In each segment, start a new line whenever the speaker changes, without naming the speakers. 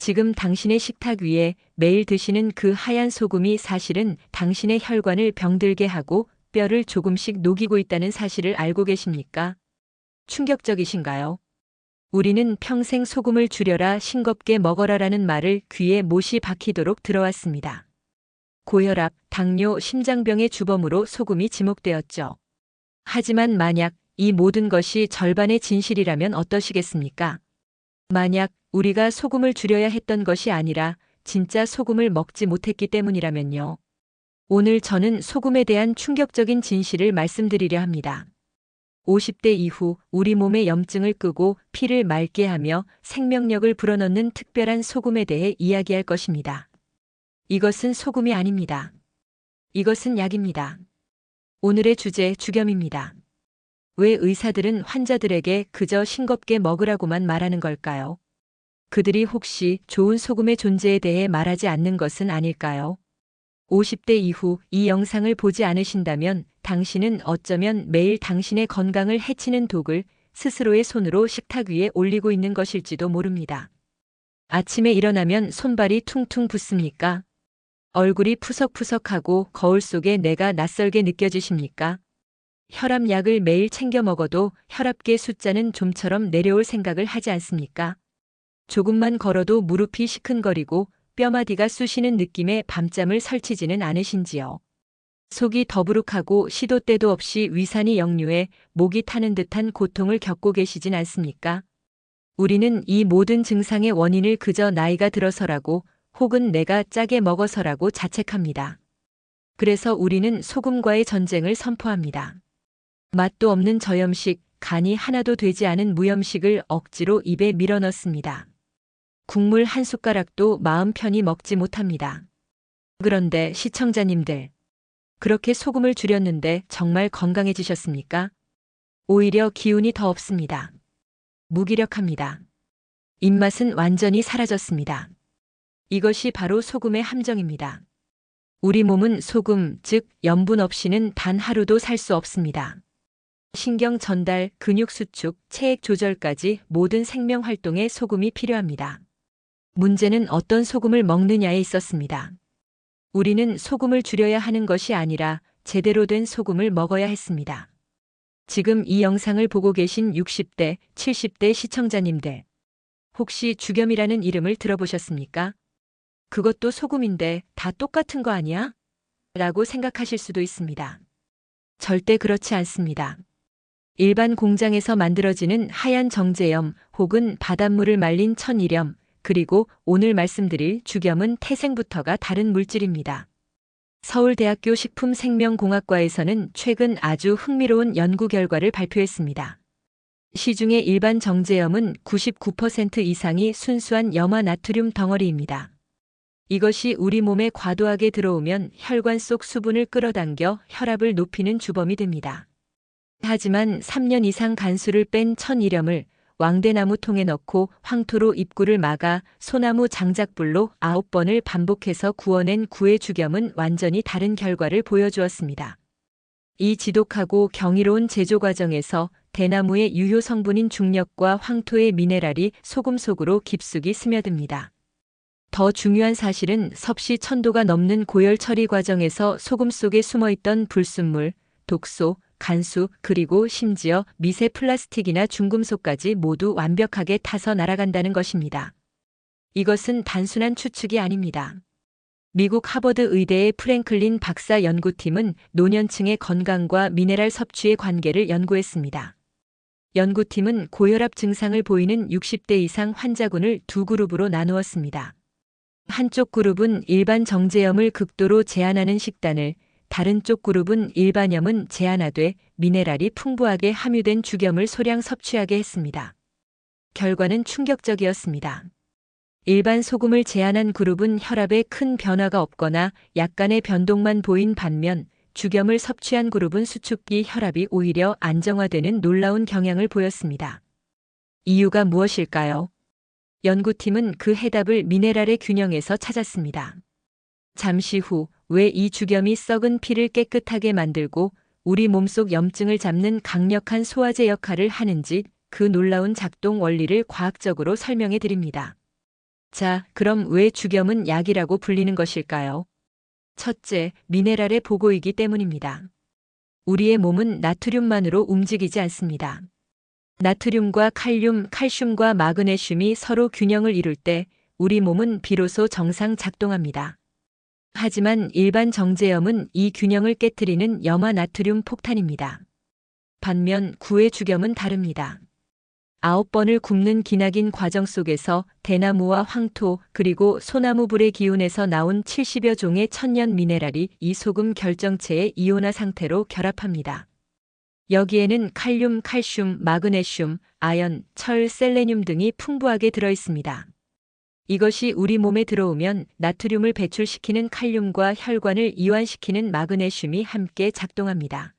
지금 당신의 식탁 위에 매일 드시는 그 하얀 소금이 사실은 당신의 혈관을 병들게 하고 뼈를 조금씩 녹이고 있다는 사실을 알고 계십니까? 충격적이신가요? 우리는 평생 소금을 줄여라 싱겁게 먹어라라는 말을 귀에 못이 박히도록 들어왔습니다. 고혈압, 당뇨, 심장병의 주범으로 소금이 지목되었죠. 하지만 만약 이 모든 것이 절반의 진실이라면 어떠시겠습니까? 만약 우리가 소금을 줄여야 했던 것이 아니라 진짜 소금을 먹지 못했기 때문이라면요. 오늘 저는 소금에 대한 충격적인 진실을 말씀드리려 합니다. 50대 이후 우리 몸의 염증을 끄고 피를 맑게 하며 생명력을 불어넣는 특별한 소금에 대해 이야기할 것입니다. 이것은 소금이 아닙니다. 이것은 약입니다. 오늘의 주제 죽염입니다. 왜 의사들은 환자들에게 그저 싱겁게 먹으라고만 말하는 걸까요? 그들이 혹시 좋은 소금의 존재에 대해 말하지 않는 것은 아닐까요? 50대 이후 이 영상을 보지 않으신다면 당신은 어쩌면 매일 당신의 건강을 해치는 독을 스스로의 손으로 식탁 위에 올리고 있는 것일지도 모릅니다. 아침에 일어나면 손발이 퉁퉁 붓습니까? 얼굴이 푸석푸석하고 거울 속에 내가 낯설게 느껴지십니까? 혈압약을 매일 챙겨 먹어도 혈압계 숫자는 좀처럼 내려올 생각을 하지 않습니까? 조금만 걸어도 무릎이 시큰거리고 뼈마디가 쑤시는 느낌의 밤잠을 설치지는 않으신지요. 속이 더부룩하고 시도 때도 없이 위산이 역류해 목이 타는 듯한 고통을 겪고 계시진 않습니까? 우리는 이 모든 증상의 원인을 그저 나이가 들어서라고 혹은 내가 짜게 먹어서라고 자책합니다. 그래서 우리는 소금과의 전쟁을 선포합니다. 맛도 없는 저염식, 간이 하나도 되지 않은 무염식을 억지로 입에 밀어넣습니다. 국물 한 숟가락도 마음 편히 먹지 못합니다. 그런데 시청자님들, 그렇게 소금을 줄였는데 정말 건강해지셨습니까? 오히려 기운이 더 없습니다. 무기력합니다. 입맛은 완전히 사라졌습니다. 이것이 바로 소금의 함정입니다. 우리 몸은 소금, 즉 염분 없이는 단 하루도 살 수 없습니다. 신경 전달, 근육 수축, 체액 조절까지 모든 생명 활동에 소금이 필요합니다. 문제는 어떤 소금을 먹느냐에 있었습니다. 우리는 소금을 줄여야 하는 것이 아니라 제대로 된 소금을 먹어야 했습니다. 지금 이 영상을 보고 계신 60대, 70대 시청자님들, 혹시 죽염이라는 이름을 들어보셨습니까? 그것도 소금인데 다 똑같은 거 아니야? 라고 생각하실 수도 있습니다. 절대 그렇지 않습니다. 일반 공장에서 만들어지는 하얀 정제염 혹은 바닷물을 말린 천일염, 그리고 오늘 말씀드릴 죽염은 태생부터가 다른 물질입니다. 서울대학교 식품생명공학과에서는 최근 아주 흥미로운 연구 결과를 발표했습니다. 시중의 일반 정제염은 99% 이상이 순수한 염화나트륨 덩어리입니다. 이것이 우리 몸에 과도하게 들어오면 혈관 속 수분을 끌어당겨 혈압을 높이는 주범이 됩니다. 하지만 3년 이상 간수를 뺀 천일염을 왕대나무 통에 넣고 황토로 입구를 막아 소나무 장작불로 9번을 반복해서 구워낸 구의 죽염은 완전히 다른 결과를 보여주었습니다. 이 지독하고 경이로운 제조 과정에서 대나무의 유효 성분인 중력과 황토의 미네랄이 소금 속으로 깊숙이 스며듭니다. 더 중요한 사실은 섭씨 1000도가 넘는 고열 처리 과정에서 소금 속에 숨어있던 불순물, 독소, 간수, 그리고 심지어 미세 플라스틱이나 중금속까지 모두 완벽하게 타서 날아간다는 것입니다. 이것은 단순한 추측이 아닙니다. 미국 하버드 의대의 프랭클린 박사 연구팀은 노년층의 건강과 미네랄 섭취의 관계를 연구했습니다. 연구팀은 고혈압 증상을 보이는 60대 이상 환자군을 두 그룹으로 나누었습니다. 한쪽 그룹은 일반 정제염을 극도로 제한하는 식단을, 다른 쪽 그룹은 일반염은 제한하되 미네랄이 풍부하게 함유된 죽염을 소량 섭취하게 했습니다. 결과는 충격적이었습니다. 일반 소금을 제한한 그룹은 혈압에 큰 변화가 없거나 약간의 변동만 보인 반면 죽염을 섭취한 그룹은 수축기 혈압이 오히려 안정화되는 놀라운 경향을 보였습니다. 이유가 무엇일까요? 연구팀은 그 해답을 미네랄의 균형에서 찾았습니다. 잠시 후 왜 이 죽염이 썩은 피를 깨끗하게 만들고 우리 몸속 염증을 잡는 강력한 소화제 역할을 하는지 그 놀라운 작동 원리를 과학적으로 설명해 드립니다. 자, 그럼 왜 죽염은 약이라고 불리는 것일까요? 첫째, 미네랄의 보고이기 때문입니다. 우리의 몸은 나트륨만으로 움직이지 않습니다. 나트륨과 칼륨, 칼슘과 마그네슘이 서로 균형을 이룰 때 우리 몸은 비로소 정상 작동합니다. 하지만 일반 정제염은 이 균형을 깨뜨리는 염화 나트륨 폭탄입니다. 반면 구의 죽염은 다릅니다. 9번을 굽는 기나긴 과정 속에서 대나무와 황토 그리고 소나무 불의 기운에서 나온 70여 종의 천연 미네랄이 이 소금 결정체의 이온화 상태로 결합합니다. 여기에는 칼륨, 칼슘, 마그네슘, 아연, 철, 셀레늄 등이 풍부하게 들어있습니다. 이것이 우리 몸에 들어오면 나트륨을 배출시키는 칼륨과 혈관을 이완시키는 마그네슘이 함께 작동합니다.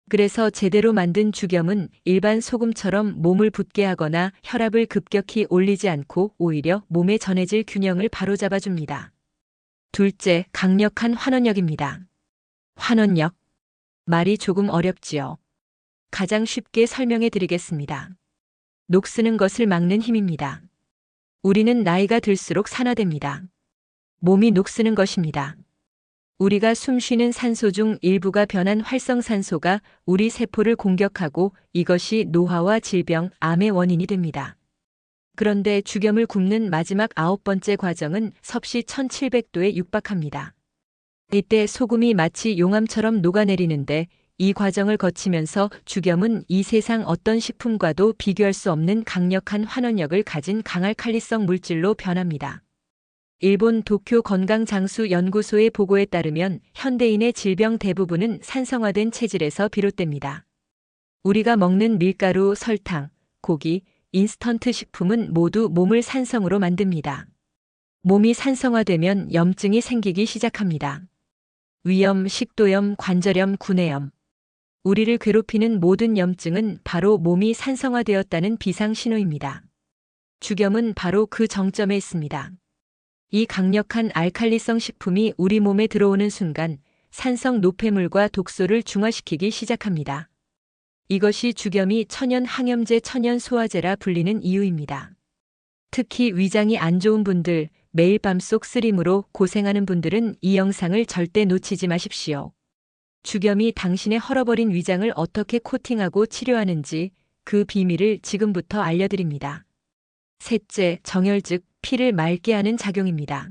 그래서 제대로 만든 죽염은 일반 소금처럼 몸을 붓게 하거나 혈압을 급격히 올리지 않고 오히려 몸에 전해질 균형을 바로잡아줍니다. 둘째, 강력한 환원력입니다. 환원력. 말이 조금 어렵지요. 가장 쉽게 설명해 드리겠습니다. 녹쓰는 것을 막는 힘입니다. 우리는 나이가 들수록 산화됩니다. 몸이 녹쓰는 것입니다. 우리가 숨쉬는 산소 중 일부가 변한 활성산소가 우리 세포를 공격하고 이것이 노화와 질병, 암의 원인이 됩니다. 그런데 죽염을 굽는 마지막 9번째 과정은 섭씨 1700도에 육박합니다. 이때 소금이 마치 용암처럼 녹아내리는데 이 과정을 거치면서 죽염은 이 세상 어떤 식품과도 비교할 수 없는 강력한 환원력을 가진 강알칼리성 물질로 변합니다. 일본 도쿄 건강장수연구소의 보고에 따르면 현대인의 질병 대부분은 산성화된 체질에서 비롯됩니다. 우리가 먹는 밀가루, 설탕, 고기, 인스턴트 식품은 모두 몸을 산성으로 만듭니다. 몸이 산성화되면 염증이 생기기 시작합니다. 위염, 식도염, 관절염, 구내염. 우리를 괴롭히는 모든 염증은 바로 몸이 산성화되었다는 비상 신호입니다. 죽염은 바로 그 정점에 있습니다. 이 강력한 알칼리성 식품이 우리 몸에 들어오는 순간 산성 노폐물과 독소를 중화시키기 시작합니다. 이것이 죽염이 천연 항염제, 천연 소화제라 불리는 이유입니다. 특히 위장이 안 좋은 분들, 매일 밤속 쓰림으로 고생하는 분들은 이 영상을 절대 놓치지 마십시오. 죽염이 당신의 헐어버린 위장을 어떻게 코팅하고 치료하는지 그 비밀을 지금부터 알려드립니다. 셋째, 정혈 즉 피를 맑게 하는 작용입니다.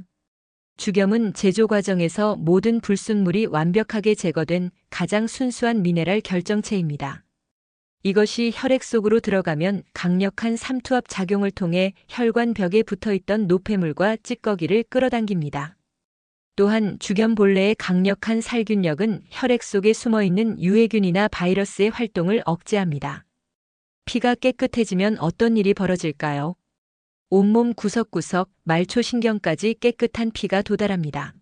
죽염은 제조 과정에서 모든 불순물이 완벽하게 제거된 가장 순수한 미네랄 결정체입니다. 이것이 혈액 속으로 들어가면 강력한 삼투압 작용을 통해 혈관 벽에 붙어있던 노폐물과 찌꺼기를 끌어당깁니다. 또한 죽염 본래의 강력한 살균력은 혈액 속에 숨어있는 유해균이나 바이러스의 활동을 억제합니다. 피가 깨끗해지면 어떤 일이 벌어질까요? 온몸 구석구석, 말초신경까지 깨끗한 피가 도달합니다.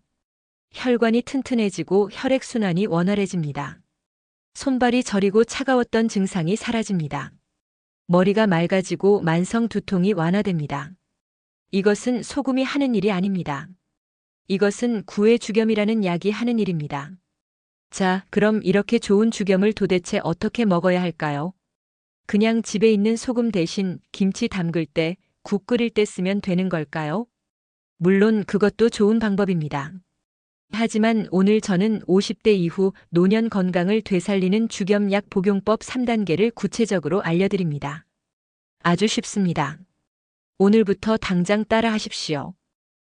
혈관이 튼튼해지고 혈액순환이 원활해집니다. 손발이 저리고 차가웠던 증상이 사라집니다. 머리가 맑아지고 만성 두통이 완화됩니다. 이것은 소금이 하는 일이 아닙니다. 이것은 구의 죽염이라는 약이 하는 일입니다. 자, 그럼 이렇게 좋은 죽염을 도대체 어떻게 먹어야 할까요? 그냥 집에 있는 소금 대신 김치 담글 때, 국 끓일 때 쓰면 되는 걸까요? 물론 그것도 좋은 방법입니다. 하지만 오늘 저는 50대 이후 노년 건강을 되살리는 죽염약 복용법 3단계를 구체적으로 알려드립니다. 아주 쉽습니다. 오늘부터 당장 따라 하십시오.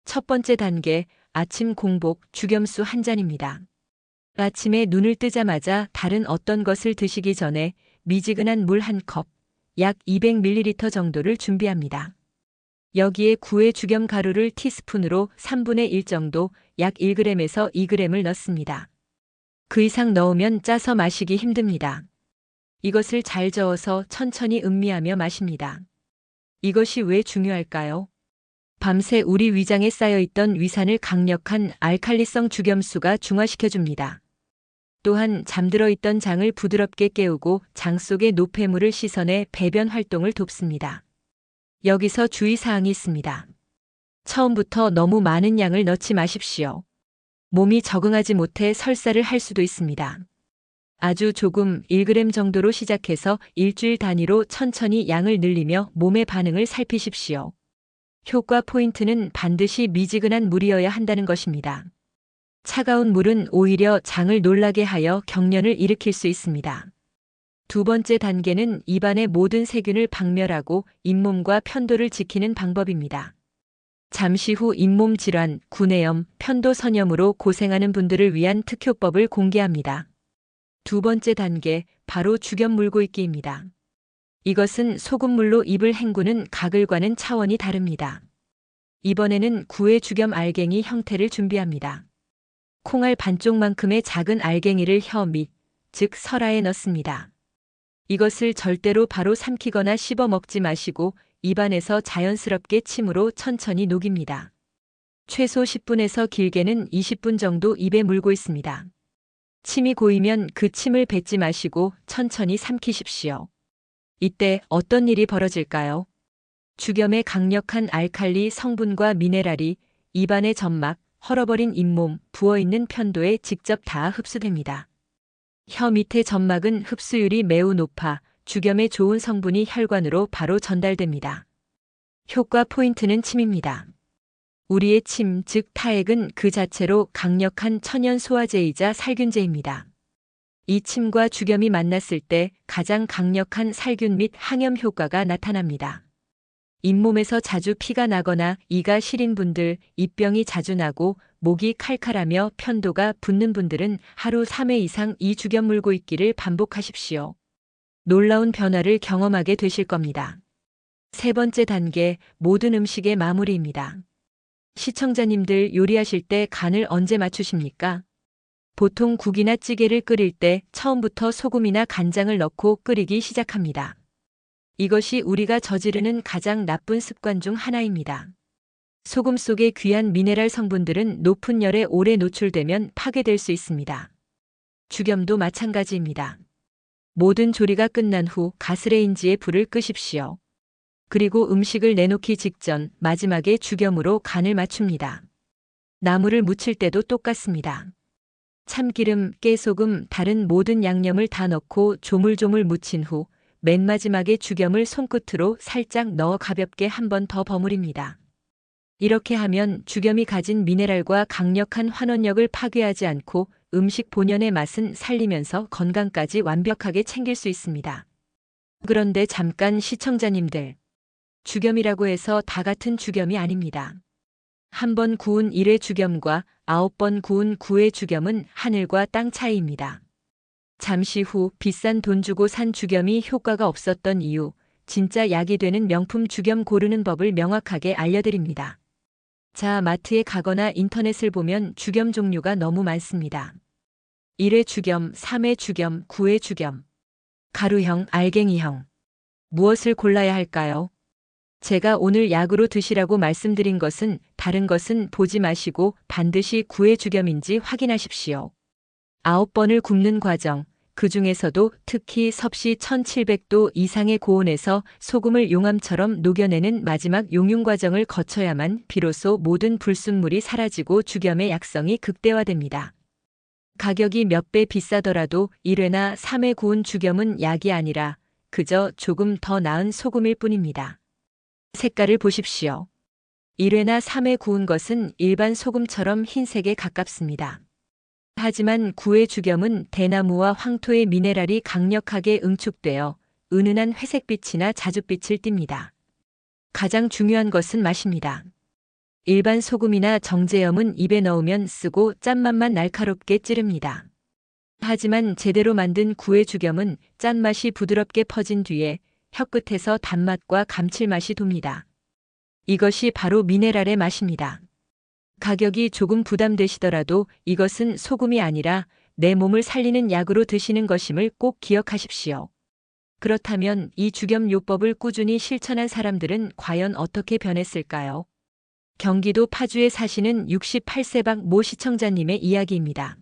첫 번째 단계, 아침 공복 죽염수 한 잔입니다. 아침에 눈을 뜨자마자 다른 어떤 것을 드시기 전에 미지근한 물 한 컵, 약 200ml 정도를 준비합니다. 여기에 구의 죽염 가루를 티스푼으로 3분의 1 정도, 약 1g에서 2g을 넣습니다. 그 이상 넣으면 짜서 마시기 힘듭니다. 이것을 잘 저어서 천천히 음미하며 마십니다. 이것이 왜 중요할까요? 밤새 우리 위장에 쌓여있던 위산을 강력한 알칼리성 죽염수가 중화시켜줍니다. 또한 잠들어 있던 장을 부드럽게 깨우고 장 속의 노폐물을 씻어내 배변 활동을 돕습니다. 여기서 주의사항이 있습니다. 처음부터 너무 많은 양을 넣지 마십시오. 몸이 적응하지 못해 설사를 할 수도 있습니다. 아주 조금 1g 정도로 시작해서 일주일 단위로 천천히 양을 늘리며 몸의 반응을 살피십시오. 효과 포인트는 반드시 미지근한 물이어야 한다는 것입니다. 차가운 물은 오히려 장을 놀라게 하여 경련을 일으킬 수 있습니다. 두 번째 단계는 입안의 모든 세균을 박멸하고 잇몸과 편도를 지키는 방법입니다. 잠시 후 잇몸 질환, 구내염, 편도 선염으로 고생하는 분들을 위한 특효법을 공개합니다. 두 번째 단계, 바로 죽염 물고있기입니다. 이것은 소금물로 입을 헹구는 가글과는 차원이 다릅니다. 이번에는 구의 죽염 알갱이 형태를 준비합니다. 콩알 반쪽만큼의 작은 알갱이를 혀 밑, 즉 설하에 넣습니다. 이것을 절대로 바로 삼키거나 씹어 먹지 마시고 입안에서 자연스럽게 침으로 천천히 녹입니다. 최소 10분에서 길게는 20분 정도 입에 물고 있습니다. 침이 고이면 그 침을 뱉지 마시고 천천히 삼키십시오. 이때 어떤 일이 벌어질까요? 죽염의 강력한 알칼리 성분과 미네랄이 입안의 점막, 헐어버린 잇몸, 부어있는 편도에 직접 다 흡수됩니다. 혀 밑의 점막은 흡수율이 매우 높아 죽염에 좋은 성분이 혈관으로 바로 전달됩니다. 효과 포인트는 침입니다. 우리의 침, 즉 타액은 그 자체로 강력한 천연 소화제이자 살균제입니다. 이 침과 죽염이 만났을 때 가장 강력한 살균 및 항염 효과가 나타납니다. 잇몸에서 자주 피가 나거나 이가 시린 분들, 입병이 자주 나고 목이 칼칼하며 편도가 붓는 분들은 하루 3회 이상 이 죽염 물고 있기를 반복하십시오. 놀라운 변화를 경험하게 되실 겁니다. 세 번째 단계, 모든 음식의 마무리입니다. 시청자님들 요리하실 때 간을 언제 맞추십니까? 보통 국이나 찌개를 끓일 때 처음부터 소금이나 간장을 넣고 끓이기 시작합니다. 이것이 우리가 저지르는 가장 나쁜 습관 중 하나입니다. 소금 속의 귀한 미네랄 성분들은 높은 열에 오래 노출되면 파괴될 수 있습니다. 죽염도 마찬가지입니다. 모든 조리가 끝난 후 가스레인지에 불을 끄십시오. 그리고 음식을 내놓기 직전 마지막에 죽염으로 간을 맞춥니다. 나물을 무칠 때도 똑같습니다. 참기름, 깨소금, 다른 모든 양념을 다 넣고 조물조물 무친 후 맨 마지막에 죽염을 손끝으로 살짝 넣어 가볍게 한 번 더 버무립니다. 이렇게 하면 죽염이 가진 미네랄과 강력한 환원력을 파괴하지 않고 음식 본연의 맛은 살리면서 건강까지 완벽하게 챙길 수 있습니다. 그런데 잠깐 시청자님들, 죽염이라고 해서 다 같은 죽염이 아닙니다. 한 번 구운 1회 죽염과 9번 구운 9회 죽염은 하늘과 땅 차이입니다. 잠시 후 비싼 돈 주고 산 죽염이 효과가 없었던 이유, 진짜 약이 되는 명품 죽염 고르는 법을 명확하게 알려드립니다. 자, 마트에 가거나 인터넷을 보면 죽염 종류가 너무 많습니다. 1회 죽염, 3회 죽염, 9회 죽염. 가루형, 알갱이형. 무엇을 골라야 할까요? 제가 오늘 약으로 드시라고 말씀드린 것은 다른 것은 보지 마시고 반드시 9회 죽염인지 확인하십시오. 9번을 굽는 과정, 그 중에서도 특히 섭씨 1700도 이상의 고온에서 소금을 용암처럼 녹여내는 마지막 용융 과정을 거쳐야만 비로소 모든 불순물이 사라지고 죽염의 약성이 극대화됩니다. 가격이 몇 배 비싸더라도 1회나 3회 구운 죽염은 약이 아니라 그저 조금 더 나은 소금일 뿐입니다. 색깔을 보십시오. 1회나 3회 구운 것은 일반 소금처럼 흰색에 가깝습니다. 하지만 9회 죽염은 대나무와 황토의 미네랄이 강력하게 응축되어 은은한 회색빛이나 자줏빛을 띱니다. 가장 중요한 것은 맛입니다. 일반 소금이나 정제염은 입에 넣으면 쓰고 짠맛만 날카롭게 찌릅니다. 하지만 제대로 만든 9회 죽염은 짠맛이 부드럽게 퍼진 뒤에 혀끝에서 단맛과 감칠맛이 돕니다. 이것이 바로 미네랄의 맛입니다. 가격이 조금 부담되시더라도 이것은 소금이 아니라 내 몸을 살리는 약으로 드시는 것임을 꼭 기억하십시오. 그렇다면 이 죽염 요법을 꾸준히 실천한 사람들은 과연 어떻게 변했을까요? 경기도 파주에 사시는 68세 박 모 시청자님의 이야기입니다.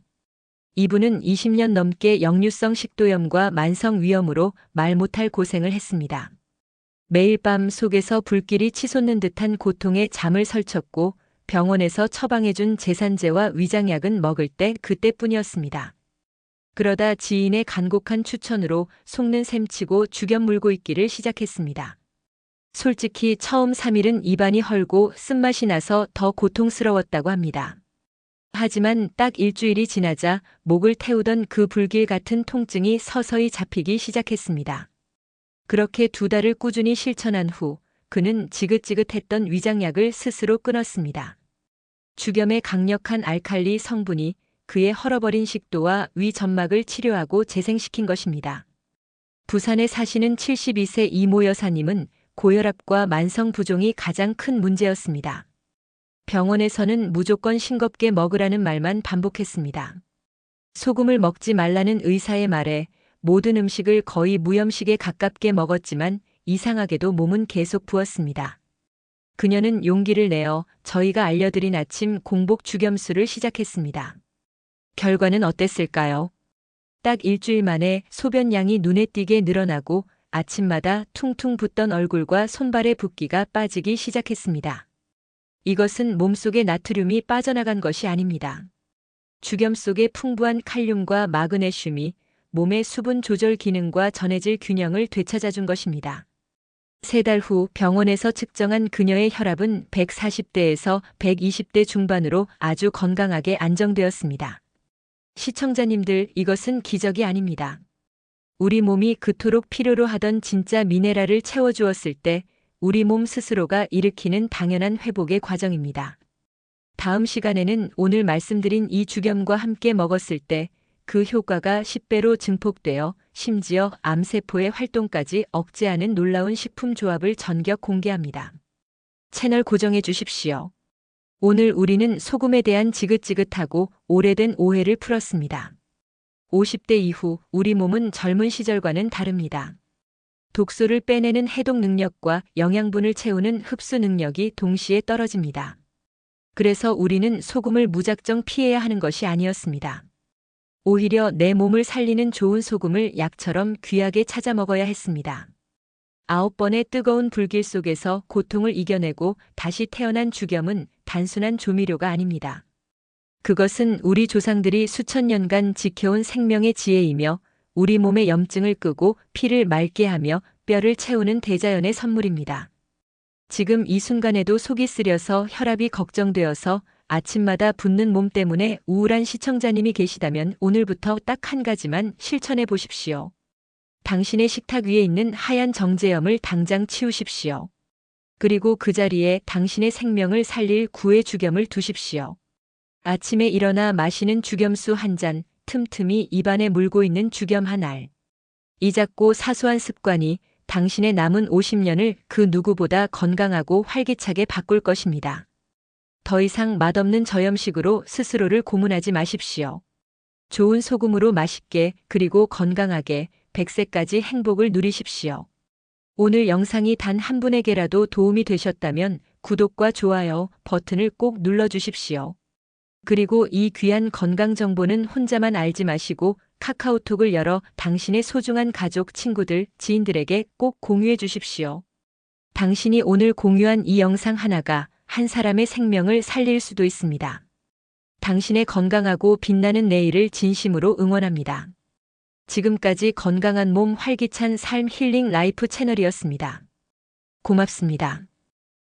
이분은 20년 넘게 역류성 식도염과 만성 위염으로 말 못할 고생을 했습니다. 매일 밤 속에서 불길이 치솟는 듯한 고통에 잠을 설쳤고 병원에서 처방해준 제산제와 위장약은 먹을 때 그때뿐이었습니다. 그러다 지인의 간곡한 추천으로 속는 셈치고 죽염 물고 있기를 시작했습니다. 솔직히 처음 3일은 입안이 헐고 쓴맛이 나서 더 고통스러웠다고 합니다. 하지만 딱 일주일이 지나자 목을 태우던 그 불길 같은 통증이 서서히 잡히기 시작했습니다. 그렇게 2달을 꾸준히 실천한 후 그는 지긋지긋했던 위장약을 스스로 끊었습니다. 죽염의 강력한 알칼리 성분이 그의 헐어버린 식도와 위 점막을 치료하고 재생시킨 것입니다. 부산에 사시는 72세 이모 여사님은 고혈압과 만성부종이 가장 큰 문제였습니다. 병원에서는 무조건 싱겁게 먹으라는 말만 반복했습니다. 소금을 먹지 말라는 의사의 말에 모든 음식을 거의 무염식에 가깝게 먹었지만 이상하게도 몸은 계속 부었습니다. 그녀는 용기를 내어 저희가 알려드린 아침 공복 죽염수를 시작했습니다. 결과는 어땠을까요? 딱 일주일 만에 소변량이 눈에 띄게 늘어나고 아침마다 퉁퉁 붓던 얼굴과 손발의 붓기가 빠지기 시작했습니다. 이것은 몸속의 나트륨이 빠져나간 것이 아닙니다. 죽염 속의 풍부한 칼륨과 마그네슘이 몸의 수분 조절 기능과 전해질 균형을 되찾아준 것입니다. 3달 후 병원에서 측정한 그녀의 혈압은 140대에서 120대 중반으로 아주 건강하게 안정되었습니다. 시청자님들, 이것은 기적이 아닙니다. 우리 몸이 그토록 필요로 하던 진짜 미네랄을 채워주었을 때 우리 몸 스스로가 일으키는 당연한 회복의 과정입니다. 다음 시간에는 오늘 말씀드린 이 죽염과 함께 먹었을 때 그 효과가 10배로 증폭되어 심지어 암세포의 활동까지 억제하는 놀라운 식품 조합을 전격 공개합니다. 채널 고정해 주십시오. 오늘 우리는 소금에 대한 지긋지긋하고 오래된 오해를 풀었습니다. 50대 이후 우리 몸은 젊은 시절과는 다릅니다. 독소를 빼내는 해독 능력과 영양분을 채우는 흡수 능력이 동시에 떨어집니다. 그래서 우리는 소금을 무작정 피해야 하는 것이 아니었습니다. 오히려 내 몸을 살리는 좋은 소금을 약처럼 귀하게 찾아 먹어야 했습니다. 9번의 뜨거운 불길 속에서 고통을 이겨내고 다시 태어난 죽염은 단순한 조미료가 아닙니다. 그것은 우리 조상들이 수천 년간 지켜온 생명의 지혜이며 우리 몸의 염증을 끄고 피를 맑게 하며 뼈를 채우는 대자연의 선물입니다. 지금 이 순간에도 속이 쓰려서 혈압이 걱정되어서 아침마다 붓는 몸 때문에 우울한 시청자님이 계시다면 오늘부터 딱 한 가지만 실천해 보십시오. 당신의 식탁 위에 있는 하얀 정제염을 당장 치우십시오. 그리고 그 자리에 당신의 생명을 살릴 구의 죽염을 두십시오. 아침에 일어나 마시는 죽염수 한 잔, 틈틈이 입안에 물고 있는 죽염 한 알. 이 작고 사소한 습관이 당신의 남은 50년을 그 누구보다 건강하고 활기차게 바꿀 것입니다. 더 이상 맛없는 저염식으로 스스로를 고문하지 마십시오. 좋은 소금으로 맛있게 그리고 건강하게 100세까지 행복을 누리십시오. 오늘 영상이 단 한 분에게라도 도움이 되셨다면 구독과 좋아요 버튼을 꼭 눌러주십시오. 그리고 이 귀한 건강 정보는 혼자만 알지 마시고 카카오톡을 열어 당신의 소중한 가족, 친구들, 지인들에게 꼭 공유해 주십시오. 당신이 오늘 공유한 이 영상 하나가 한 사람의 생명을 살릴 수도 있습니다. 당신의 건강하고 빛나는 내일을 진심으로 응원합니다. 지금까지 건강한 몸 활기찬 삶 힐링 라이프 채널이었습니다. 고맙습니다.